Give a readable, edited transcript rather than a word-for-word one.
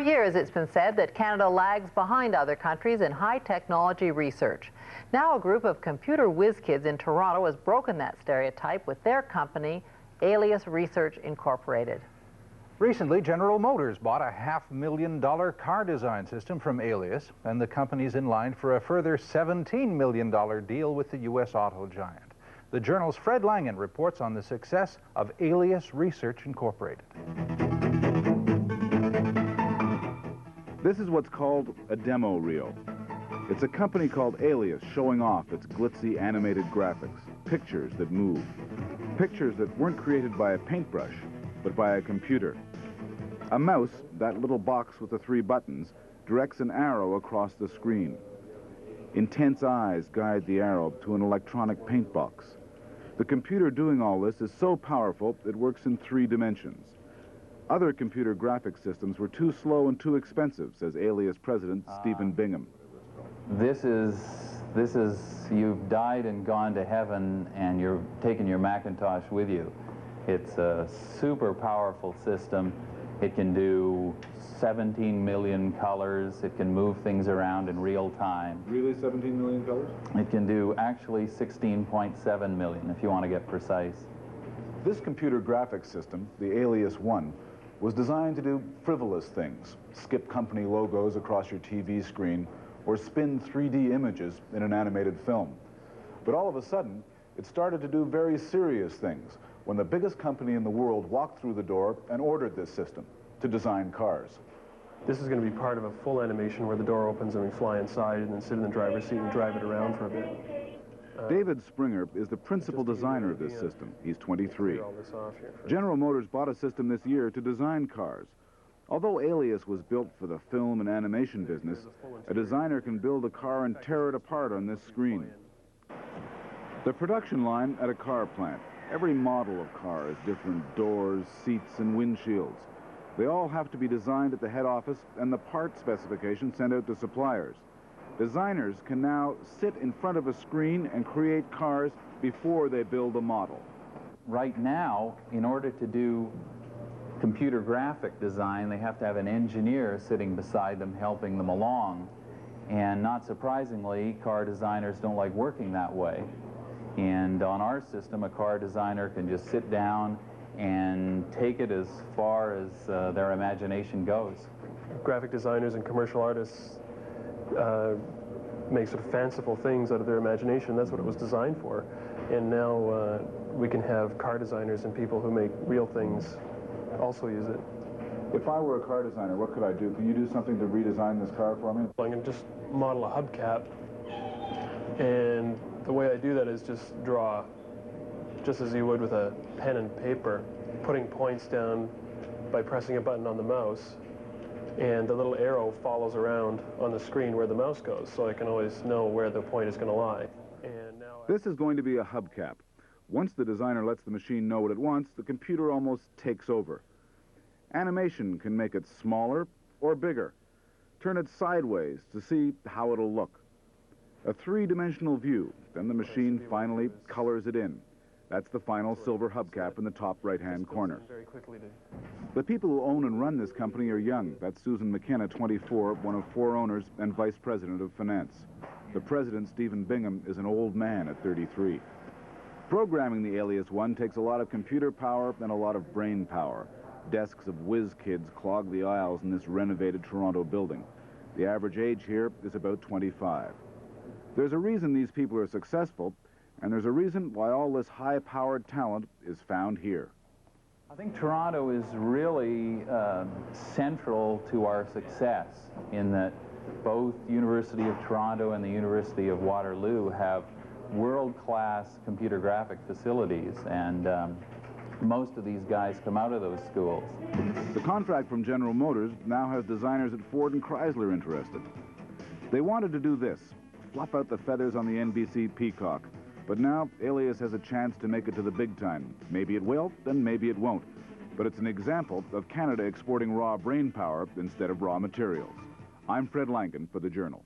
years, it's been said that Canada lags behind other countries in high-technology research. Now a group of computer whiz kids in Toronto has broken that stereotype with their company, Alias Research Incorporated. Recently, General Motors bought a $500,000 car design system from Alias, and the company's in line for a further $17 million deal with the U.S. auto giant. The Journal's Fred Langen reports on the success of Alias Research Incorporated. This is what's called a demo reel. It's a company called Alias showing off its glitzy animated graphics, pictures that move, pictures that weren't created by a paintbrush, but by a computer. A mouse, that little box with the 3 buttons, directs an arrow across the screen. Intense eyes guide the arrow to an electronic paint box. The computer doing all this is so powerful it works in 3 dimensions. Other computer graphic systems were too slow and too expensive, says Alias president Stephen Bingham. This is, you've died and gone to heaven and you're taking your Macintosh with you. It's a super powerful system. It can do 17 million colors. It can move things around in real time. Really, 17 million colors? It can do actually 16.7 million, if you want to get precise. This computer graphics system, the Alias 1, was designed to do frivolous things, skip company logos across your TV screen, or spin 3D images in an animated film. But all of a sudden, it started to do very serious things when the biggest company in the world walked through the door and ordered this system to design cars. This is going to be part of a full animation where the door opens and we fly inside and then sit in the driver's seat and drive it around for a bit. David Springer is the principal designer of this system. He's 23. General Motors bought a system this year to design cars. Although Alias was built for the film and animation business, a designer can build a car and tear it apart on this screen. The production line at a car plant. Every model of car has different doors, seats, and windshields. They all have to be designed at the head office and the part specifications sent out to suppliers. Designers can now sit in front of a screen and create cars before they build a model. Right now, in order to do computer graphic design, they have to have an engineer sitting beside them helping them along. And not surprisingly, car designers don't like working that way. And on our system, a car designer can just sit down and take it as far as their imagination goes. Graphic designers and commercial artists make sort of fanciful things out of their imagination. That's what it was designed for. And now we can have car designers and people who make real things also use it. If I were a car designer, what could I do? Can you do something to redesign this car for me? I'm going to just model a hubcap, and the way I do that is just draw, just as you would with a pen and paper, putting points down by pressing a button on the mouse, and the little arrow follows around on the screen where the mouse goes, so I can always know where the point is going to lie. And now this is going to be a hubcap. Once the designer lets the machine know what it wants, the computer almost takes over. Animation can make it smaller or bigger. Turn it sideways to see how it'll look. A 3-dimensional view, then the machine finally colors it in. That's the final silver hubcap in the top right-hand corner. The people who own and run this company are young. That's Susan McKenna, 24, one of 4 owners and vice president of finance. The president, Stephen Bingham, is an old man at 33. Programming the Alias 1 takes a lot of computer power and a lot of brain power. Desks of whiz kids clog the aisles in this renovated Toronto building. The average age here is about 25. There's a reason these people are successful, and there's a reason why all this high-powered talent is found here. I think Toronto is really central to our success in that both University of Toronto and the University of Waterloo have world-class computer graphic facilities, and most of these guys come out of those schools. The contract from General Motors now has designers at Ford and Chrysler interested. They wanted to do this, fluff out the feathers on the NBC Peacock. But now, Alias has a chance to make it to the big time. Maybe it will, and maybe it won't. But it's an example of Canada exporting raw brain power instead of raw materials. I'm Fred Langen for The Journal.